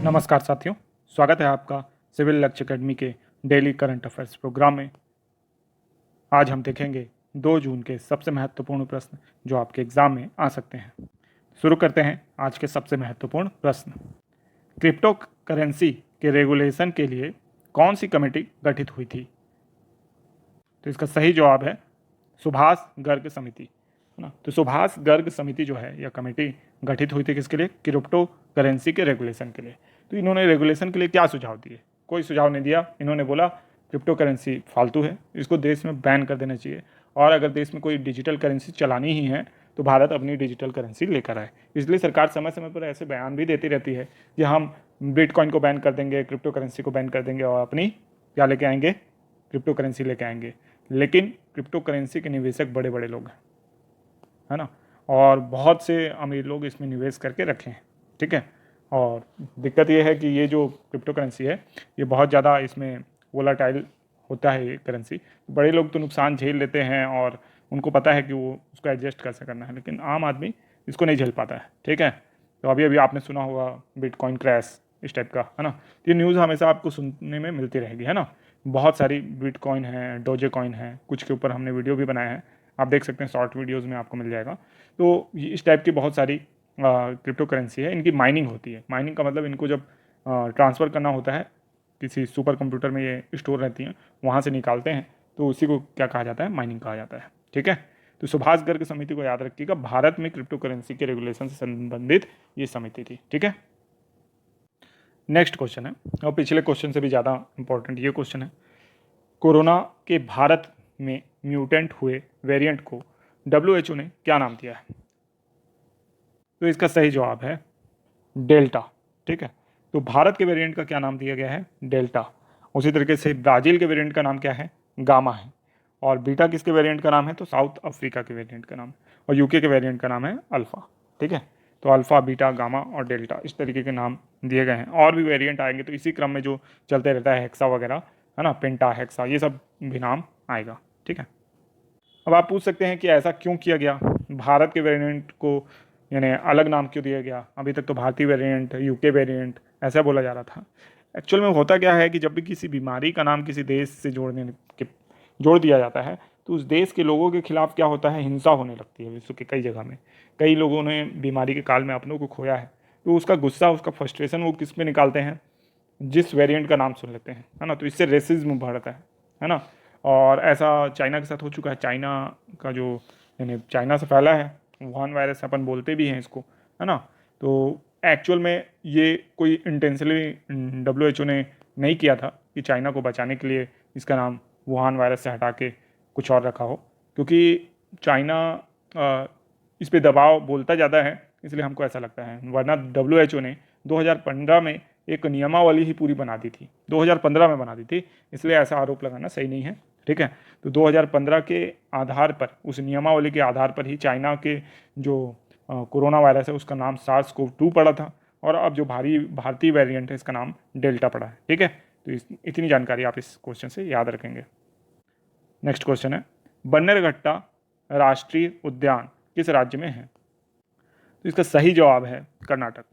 नमस्कार साथियों, स्वागत है आपका सिविल लक्ष्य अकेडमी के डेली करंट अफेयर्स प्रोग्राम में। आज हम देखेंगे 2 जून के सबसे महत्वपूर्ण प्रश्न जो आपके एग्जाम में आ सकते हैं। शुरू करते हैं आज के सबसे महत्वपूर्ण प्रश्न। क्रिप्टो करेंसी के रेगुलेशन के लिए कौन सी कमेटी गठित हुई थी? तो इसका सही जवाब है सुभाष गर्ग समिति, है ना। तो सुभाष गर्ग समिति जो है यह कमेटी गठित हुई थी किसके लिए? क्रिप्टो करेंसी के रेगुलेशन के लिए। तो इन्होंने रेगुलेशन के लिए क्या सुझाव दिए? कोई सुझाव नहीं दिया। इन्होंने बोला क्रिप्टो करेंसी फालतू है, इसको देश में बैन कर देना चाहिए, और अगर देश में कोई डिजिटल करेंसी चलानी ही है तो भारत अपनी डिजिटल करेंसी लेकर आए। इसलिए सरकार समय समय पर ऐसे बयान भी देती रहती है कि हम बिटकॉइन को बैन कर देंगे, क्रिप्टो करेंसी को बैन कर देंगे और अपनी क्या लेके आएंगे? क्रिप्टो करेंसी लेके आएंगे। लेकिन क्रिप्टो करेंसी के निवेशक बड़े बड़े लोग हैं, है ना, और बहुत से अमीर लोग इसमें निवेश करके रखे हैं, ठीक है। और दिक्कत ये है कि ये जो क्रिप्टो करेंसी है ये बहुत ज़्यादा इसमें वोलाटाइल होता है। ये करेंसी बड़े लोग तो नुकसान झेल लेते हैं और उनको पता है कि वो उसको एडजस्ट कैसे करना है, लेकिन आम आदमी इसको नहीं झेल पाता है, ठीक है। तो अभी अभी आपने सुना होगा बिटकॉइन क्रैश, इस टाइप का, है ना। तो ये न्यूज़ हमेशा आपको सुनने में मिलती रहेगी, है ना। बहुत सारी बिटकॉइन है, डोजे कॉइन है, कुछ के ऊपर हमने वीडियो भी बनाए हैं, आप देख सकते हैं, शॉर्ट वीडियोज़ में आपको मिल जाएगा। तो इस टाइप की बहुत सारी क्रिप्टो करेंसी है। इनकी माइनिंग होती है। माइनिंग का मतलब इनको जब ट्रांसफ़र करना होता है किसी सुपर कंप्यूटर में, ये स्टोर रहती हैं, वहाँ से निकालते हैं, तो उसी को क्या कहा जाता है? माइनिंग कहा जाता है, ठीक है। तो सुभाष गर्ग समिति को याद रखिएगा, भारत में क्रिप्टो करेंसी के रेगुलेशन से संबंधित ये समिति थी, ठीक है। नेक्स्ट क्वेश्चन है, और पिछले क्वेश्चन से भी ज़्यादा इंपॉर्टेंट ये क्वेश्चन है। कोरोना के भारत में म्यूटेंट हुए वेरिएंट को WHO ने क्या नाम दिया है? तो इसका सही जवाब है डेल्टा, ठीक है। तो भारत के वेरिएंट का क्या नाम दिया गया है? डेल्टा। उसी तरीके से ब्राज़ील के वेरिएंट का नाम क्या है? गामा है। और बीटा किसके वेरिएंट का नाम है? तो साउथ अफ्रीका के वेरिएंट का नाम है। और यूके के वेरिएंट का नाम है अल्फ़ा, ठीक है। तो अल्फ़ा, बीटा, गामा और डेल्टा, इस तरीके के नाम दिए गए हैं। और भी वेरिएंट आएंगे तो इसी क्रम में जो चलते रहता है, हेक्सा वगैरह, है ना, पेंटा, हेक्सा, ये सब भी नाम आएगा, ठीक है। अब आप पूछ सकते हैं कि ऐसा क्यों किया गया? भारत के वेरिएंट को यानी अलग नाम क्यों दिया गया? अभी तक तो भारतीय वेरिएंट, यूके वेरिएंट ऐसा बोला जा रहा था। एक्चुअल में होता क्या है कि जब भी किसी बीमारी का नाम किसी देश से जोड़ दिया जाता है तो उस देश के लोगों के खिलाफ क्या होता है? हिंसा होने लगती है विश्व के कई जगह में। कई लोगों ने बीमारी के काल में अपनों को खोया है, तो उसका गुस्सा, उसका फ्रस्ट्रेशन वो किस में निकालते हैं? जिस वेरिएंट का नाम सुन लेते हैं, है ना। तो इससे रेसिज्म बढ़ता है ना। और ऐसा चाइना के साथ हो चुका है। चाइना का जो यानी चाइना से फैला है वुहान वायरस, अपन बोलते भी हैं इसको, है ना। तो एक्चुअल में ये कोई इंटेंशनली WHO ने नहीं किया था कि चाइना को बचाने के लिए इसका नाम वुहान वायरस से हटा के कुछ और रखा हो, क्योंकि चाइना इस पे दबाव बोलता ज़्यादा है, इसलिए हमको ऐसा लगता है। वरना WHO ने 2015 में एक नियमावली ही पूरी बना दी थी, 2015 में बना दी थी, इसलिए ऐसा आरोप लगाना सही नहीं है, ठीक है। तो 2015 के आधार पर, उस नियमावली के आधार पर ही चाइना के जो कोरोना वायरस है उसका नाम SARS-CoV-2 पड़ा था, और अब जो भारतीय वेरिएंट है इसका नाम डेल्टा पड़ा है, ठीक है। तो इतनी जानकारी आप इस क्वेश्चन से याद रखेंगे। नेक्स्ट क्वेश्चन है, बन्नेरघट्टा राष्ट्रीय उद्यान किस राज्य में है? तो इसका सही जवाब है कर्नाटक।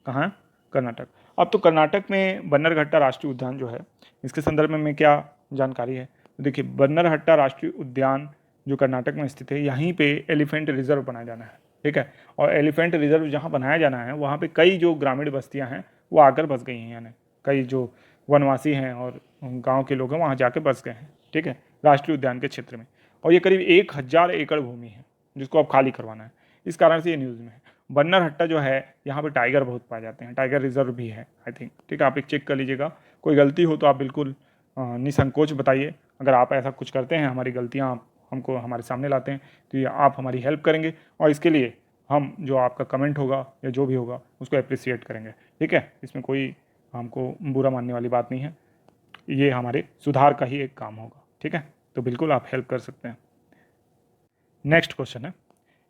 कहाँ है? कर्नाटक। अब तो कर्नाटक में बन्नरघट्टा राष्ट्रीय उद्यान जो है, इसके संदर्भ में क्या जानकारी है? तो देखिए, बन्नरघट्टा राष्ट्रीय उद्यान जो कर्नाटक में स्थित है, यहीं पे एलिफेंट रिजर्व बनाया जाना है, ठीक है। और एलिफेंट रिजर्व जहाँ बनाया जाना है वहाँ पे कई जो ग्रामीण बस्तियाँ हैं वो आकर बस गई हैं, यानी कई जो वनवासी हैं और गाँव के लोग हैं वहाँ जाके बस गए हैं, ठीक है, राष्ट्रीय उद्यान के क्षेत्र में। और ये करीब 1000 एकड़ भूमि है जिसको अब खाली करवाना है। इस कारण से ये न्यूज़ में है। बन्नरघट्टा जो है यहाँ पे टाइगर बहुत पाए जाते हैं, टाइगर रिजर्व भी है आई थिंक, ठीक है। आप एक चेक कर लीजिएगा, कोई गलती हो तो आप बिल्कुल निसंकोच बताइए। अगर आप ऐसा कुछ करते हैं, हमारी गलतियाँ आप हमको हमारे सामने लाते हैं, तो ये आप हमारी हेल्प करेंगे, और इसके लिए हम जो आपका कमेंट होगा या जो भी होगा उसको अप्रिसिएट करेंगे, ठीक है। इसमें कोई हमको बुरा मानने वाली बात नहीं है, ये हमारे सुधार का ही एक काम होगा, ठीक है। तो बिल्कुल आप हेल्प कर सकते हैं। नेक्स्ट क्वेश्चन है,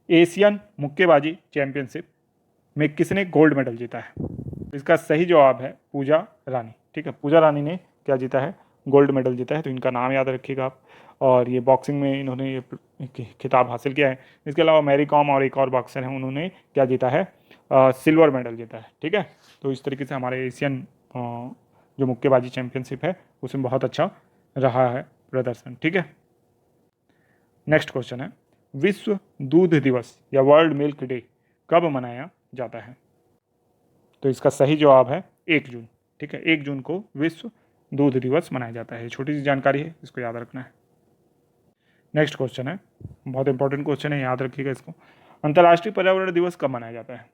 एशियन मुक्केबाजी चैंपियनशिप में किसने गोल्ड मेडल जीता है? इसका सही जवाब है पूजा रानी, ठीक है। पूजा रानी ने क्या जीता है? गोल्ड मेडल जीता है। तो इनका नाम याद रखिएगा आप। और ये बॉक्सिंग में इन्होंने ये खिताब हासिल किया है। इसके अलावा मैरी कॉम और एक और बॉक्सर हैं, उन्होंने क्या जीता है? सिल्वर मेडल जीता है। ठीक है, तो इस तरीके से हमारे एशियन जो मुक्केबाजी चैंपियनशिप है उसमें बहुत अच्छा रहा है प्रदर्शन। ठीक है, नेक्स्ट क्वेश्चन है, विश्व दूध दिवस या वर्ल्ड मिल्क डे कब मनाया जाता है? तो इसका सही जवाब है 1 जून। ठीक है, 1 जून को विश्व दूध दिवस मनाया जाता है। छोटी सी जानकारी है, इसको याद रखना है। नेक्स्ट क्वेश्चन है, बहुत इंपॉर्टेंट क्वेश्चन है, याद रखिएगा इसको। अंतर्राष्ट्रीय पर्यावरण दिवस कब मनाया जाता है?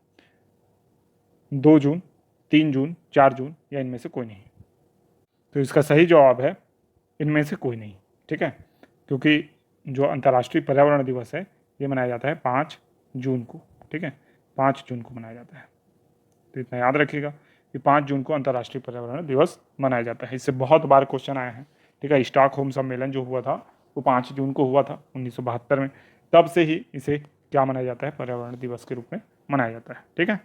2 जून, 3 जून, 4 जून या इनमें से कोई नहीं? तो इसका सही जवाब है इनमें से कोई नहीं। ठीक है, क्योंकि जो अंतर्राष्ट्रीय पर्यावरण दिवस है ये मनाया जाता है 5 जून को। ठीक है, 5 जून को मनाया जाता है। तो इतना याद रखिएगा कि 5 जून को अंतर्राष्ट्रीय पर्यावरण दिवस मनाया जाता है। इससे बहुत बार क्वेश्चन आए हैं। ठीक है, स्टॉकहोम सम्मेलन जो हुआ था वो 5 जून को हुआ था 1972 में। तब से ही इसे क्या मनाया जाता है? पर्यावरण दिवस के रूप में मनाया जाता है। ठीक है,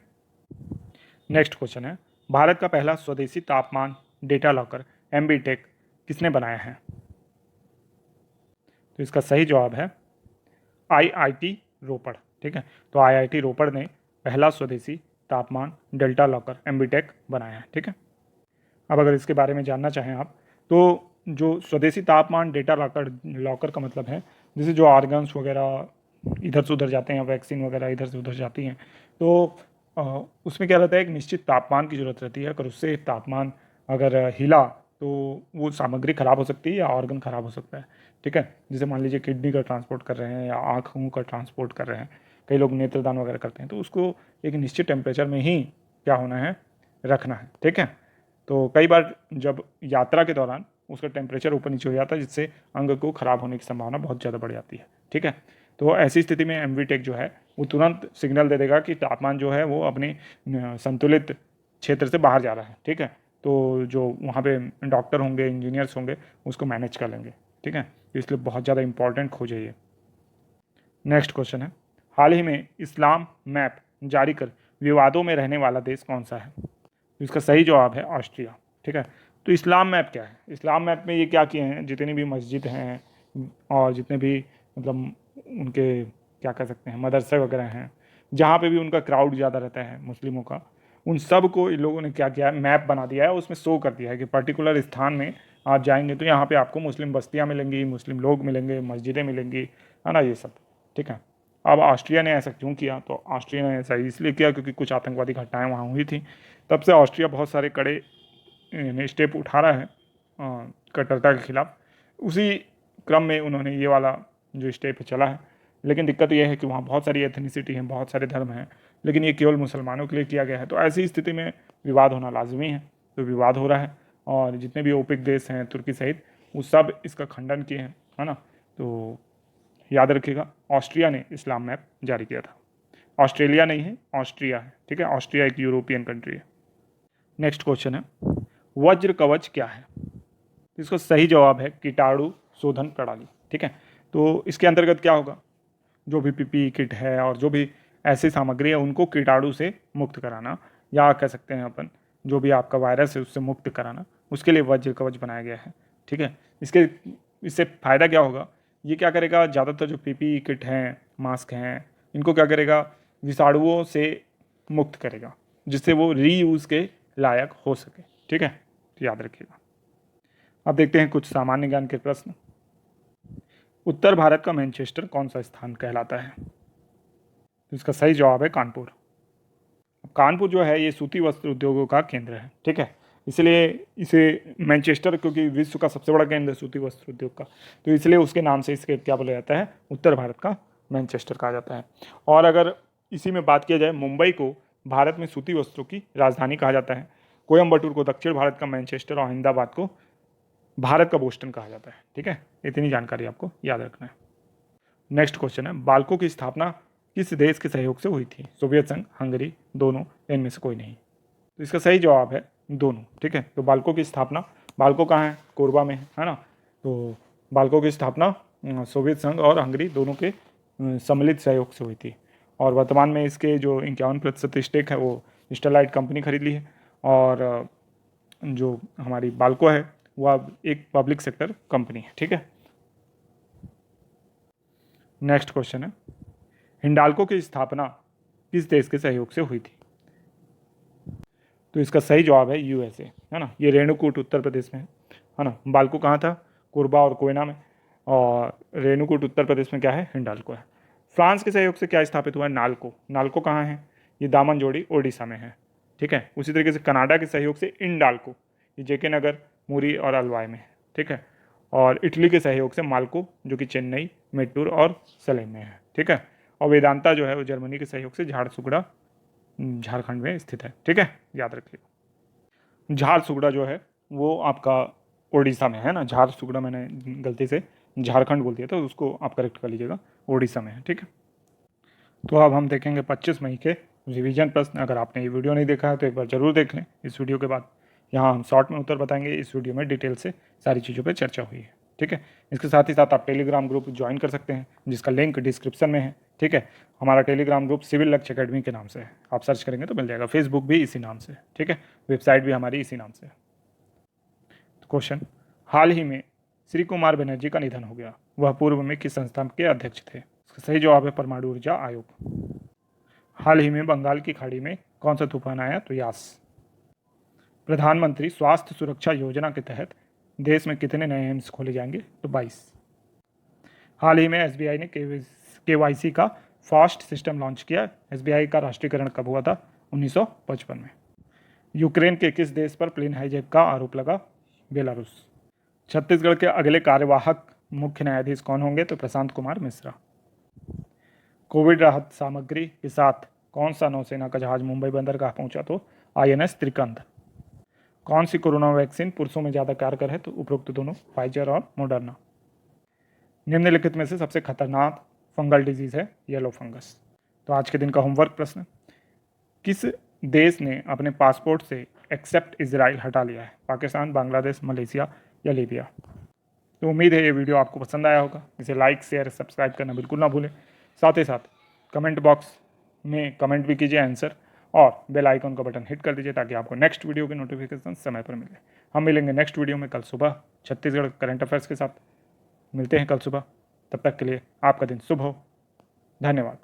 नेक्स्ट क्वेश्चन है, भारत का पहला स्वदेशी तापमान डेटा लॉकर एमबीटेक किसने बनाया है? तो इसका सही जवाब है आईआईटी रोपड़। ठीक है, तो आईआईटी रोपड़ ने पहला स्वदेशी तापमान डेल्टा लॉकर एमबीटेक बनाया है। ठीक है, अब अगर इसके बारे में जानना चाहें आप, तो जो स्वदेशी तापमान डेटा लॉकर का मतलब है जैसे जो ऑर्गन्स वगैरह इधर से उधर जाते हैं, वैक्सीन वगैरह इधर से उधर जाती हैं, तो उसमें क्या रहता है, एक निश्चित तापमान की ज़रूरत रहती है। अगर उससे तापमान अगर हिला तो वो सामग्री खराब हो सकती है या ऑर्गन खराब हो सकता है। ठीक है, जैसे मान लीजिए किडनी का ट्रांसपोर्ट कर रहे हैं या आँखों का ट्रांसपोर्ट कर रहे हैं, कई लोग नेत्रदान वगैरह करते हैं, तो उसको एक निश्चित टेम्परेचर में ही क्या होना है, रखना है। ठीक है, तो कई बार जब यात्रा के दौरान उसका टेम्परेचर ऊपर नीचे हो जाता है जिससे अंग को खराब होने की संभावना बहुत ज़्यादा बढ़ जाती है। ठीक है, तो ऐसी स्थिति में एमवीटेक जो है वो तुरंत सिग्नल दे देगा कि तापमान जो है वो अपने संतुलित क्षेत्र से बाहर जा रहा है। ठीक है, तो जो वहाँ पे डॉक्टर होंगे, इंजीनियर्स होंगे, उसको मैनेज कर लेंगे। ठीक है, इसलिए बहुत ज़्यादा इंपॉर्टेंट खोज है ये। नेक्स्ट क्वेश्चन है, हाल ही में इस्लाम मैप जारी कर विवादों में रहने वाला देश कौन सा है? इसका सही जवाब है ऑस्ट्रिया। ठीक है, तो इस्लाम मैप क्या है? इस्लाम मैप में ये क्या किए हैं, जितनी भी मस्जिद हैं और जितने भी मतलब उनके क्या कह सकते हैं मदरसे वगैरह हैं, जहाँ पे भी उनका क्राउड ज़्यादा रहता है मुस्लिमों का, उन सब को इन लोगों ने क्या किया है, मैप बना दिया है। उसमें शो कर दिया है कि पर्टिकुलर स्थान में आप जाएंगे तो यहाँ पे आपको मुस्लिम बस्तियाँ मिलेंगी, मुस्लिम लोग मिलेंगे, मस्जिदें मिलेंगी, है ना, ये सब। ठीक है, अब ऑस्ट्रिया ने ऐसा क्यों किया? तो ऑस्ट्रिया ने ऐसा इसलिए किया क्योंकि कुछ आतंकवादी घटनाएं वहाँ हुई थी। तब से ऑस्ट्रिया बहुत सारे कड़े स्टेप उठा रहा है कट्टरता के खिलाफ। उसी क्रम में उन्होंने ये वाला जो स्टेप चला है। लेकिन दिक्कत यह है कि वहाँ बहुत सारी एथनिसिटी हैं, बहुत सारे धर्म हैं, लेकिन ये केवल मुसलमानों के लिए किया गया है। तो ऐसी स्थिति में विवाद होना लाजमी है, तो विवाद हो रहा है और जितने भी ओपेक देश हैं तुर्की सहित वो सब इसका खंडन किए हैं, है ना। तो याद रखिएगा, ऑस्ट्रिया ने इस्लाम मैप जारी किया था। ऑस्ट्रेलिया नहीं है, ऑस्ट्रिया है। ठीक है, ऑस्ट्रिया एक यूरोपियन कंट्री है। नेक्स्ट क्वेश्चन है, वज्र कवच क्या है? इसका सही जवाब है कीटाणु शोधन प्रणाली। ठीक है, तो इसके अंतर्गत क्या होगा, जो भी पीपीई किट है और जो भी ऐसी सामग्री है उनको कीटाणु से मुक्त कराना, या कह सकते हैं अपन जो भी आपका वायरस है उससे मुक्त कराना, उसके लिए वज्र कवच बनाया गया है। ठीक है, इससे फ़ायदा क्या होगा, ये क्या करेगा, ज़्यादातर जो पीपीई किट हैं, मास्क हैं, इनको क्या करेगा, विषाणुओं से मुक्त करेगा जिससे वो रीयूज़ के लायक हो सके। ठीक है, तो याद रखिएगा। अब देखते हैं कुछ सामान्य ज्ञान के प्रश्न। उत्तर भारत का मैनचेस्टर कौन सा स्थान कहलाता है? तो इसका सही जवाब है कानपुर। कानपुर जो है ये सूती वस्त्र उद्योगों का केंद्र है। ठीक है, इसलिए इसे मैनचेस्टर, क्योंकि विश्व का सबसे बड़ा केंद्र है सूती वस्त्र उद्योग का, तो इसलिए उसके नाम से इसके क्या बोला जाता है, उत्तर भारत का मैनचेस्टर कहा जाता है। और अगर इसी में बात किया जाए, मुंबई को भारत में सूती वस्त्रों की राजधानी कहा जाता है, कोयम्बटूर को दक्षिण भारत का मैनचेस्टर और अहमदाबाद को भारत का बोस्टन कहा जाता है। ठीक है, इतनी जानकारी आपको याद रखना है। नेक्स्ट क्वेश्चन है, बाल्को की स्थापना किस देश के सहयोग से हुई थी? सोवियत संघ, हंगरी, दोनों, इनमें से कोई नहीं? तो इसका सही जवाब है दोनों। ठीक है, तो बाल्को की स्थापना, बाल्को कहाँ है, कोरबा में है ना, तो बाल्को की स्थापना सोवियत संघ और हंगरी दोनों के सम्मिलित सहयोग से हुई थी। और वर्तमान में इसके जो 51% स्टेक है वो स्टरलाइट कंपनी खरीद ली है, और जो हमारी बाल्को है वह एक पब्लिक सेक्टर कंपनी है। ठीक है, नेक्स्ट क्वेश्चन है, हिंडाल्को की स्थापना किस देश के सहयोग से हुई थी? तो इसका सही जवाब है यूएसए, है ना। ये रेणुकूट उत्तर प्रदेश में है ना। बालकू कहाँ था? कोरबा और कोयना में। और रेणुकूट उत्तर प्रदेश में क्या है? हिंडाल्को है। फ्रांस के सहयोग से क्या स्थापित हुआ है? नाल्को। नाल्को कहाँ है? ये दामनजोड़ी ओडिशा में है, ठीक है। उसी तरीके से कनाडा के सहयोग से इंडाल्को, ये जेके नगर, मुरी और अलवाय में है, ठीक है। और इटली के सहयोग से माल्को, जो कि चेन्नई, मेट्टूर और सलेम में है, ठीक है। और वेदांता जो है वो जर्मनी के सहयोग से झारसुगड़ा झारखंड में स्थित है, ठीक है, याद रखिए। झारसुगड़ा जो है वो आपका ओडिशा में है ना। झारसुगड़ा मैंने गलती से झारखंड बोल दिया था, उसको आप करेक्ट कर लीजिएगा, ओडिशा में है, ठीक है। तो अब हम देखेंगे 25 मई के रिवीजन प्रश्न। अगर आपने ये वीडियो नहीं देखा है तो एक बार जरूर देख लें इस वीडियो के बाद। यहाँ हम शॉर्ट में उत्तर बताएंगे, इस वीडियो में डिटेल से सारी चीज़ों पर चर्चा हुई है, ठीक है। इसके साथ ही साथ आप टेलीग्राम ग्रुप ज्वाइन कर सकते हैं, जिसका लिंक डिस्क्रिप्शन में है, ठीक है। हमारा टेलीग्राम ग्रुप सिविल लक्ष्य अकेडमी के नाम से है, आप सर्च करेंगे तो मिल जाएगा। फेसबुक भी इसी नाम से, ठीक है। वेबसाइट भी हमारी इसी नाम से है। क्वेश्चन, हाल ही में श्री कुमार बनर्जी का निधन हो गया, वह पूर्व में किस संस्था के अध्यक्ष थे? इसका सही जवाब है परमाणु ऊर्जा आयोग। हाल ही में बंगाल की खाड़ी में कौन सा तूफान आया? तो यास। प्रधानमंत्री स्वास्थ्य सुरक्षा योजना के तहत देश में कितने नए एम्स खोले जाएंगे? तो 22। हाल ही में एसबीआई ने केवाईसी का फास्ट सिस्टम लॉन्च किया। एसबीआई का राष्ट्रीयकरण कब हुआ था? 1955 में। यूक्रेन के किस देश पर प्लेन हाईजैक का आरोप लगा? बेलारूस। छत्तीसगढ़ के अगले कार्यवाहक मुख्य न्यायाधीश कौन होंगे? तो प्रशांत कुमार मिश्रा। कोविड राहत सामग्री के साथ कौन सा नौसेना का जहाज मुंबई बंदरगाह पहुंचा? तो आईएनएस त्रिकंद। कौन सी कोरोना वैक्सीन पुरुषों में ज़्यादा कारगर है? तो उपरोक्त दोनों, फाइजर और मोडर्ना। निम्नलिखित में से सबसे खतरनाक फंगल डिजीज है येलो फंगस। तो आज के दिन का होमवर्क प्रश्न, किस देश ने अपने पासपोर्ट से एक्सेप्ट इजराइल हटा लिया है? पाकिस्तान, बांग्लादेश, मलेशिया या लीबिया? तो उम्मीद है ये वीडियो आपको पसंद आया होगा। इसे लाइक, शेयर, सब्सक्राइब करना बिल्कुल ना भूलें। साथ ही साथ कमेंट बॉक्स में कमेंट भी कीजिए आंसर, और बेल आइकन का बटन हिट कर दीजिए ताकि आपको नेक्स्ट वीडियो की नोटिफिकेशन समय पर मिले। हम मिलेंगे नेक्स्ट वीडियो में कल सुबह छत्तीसगढ़ करंट अफेयर्स के साथ। मिलते हैं कल सुबह, तब तक के लिए आपका दिन शुभ हो। धन्यवाद।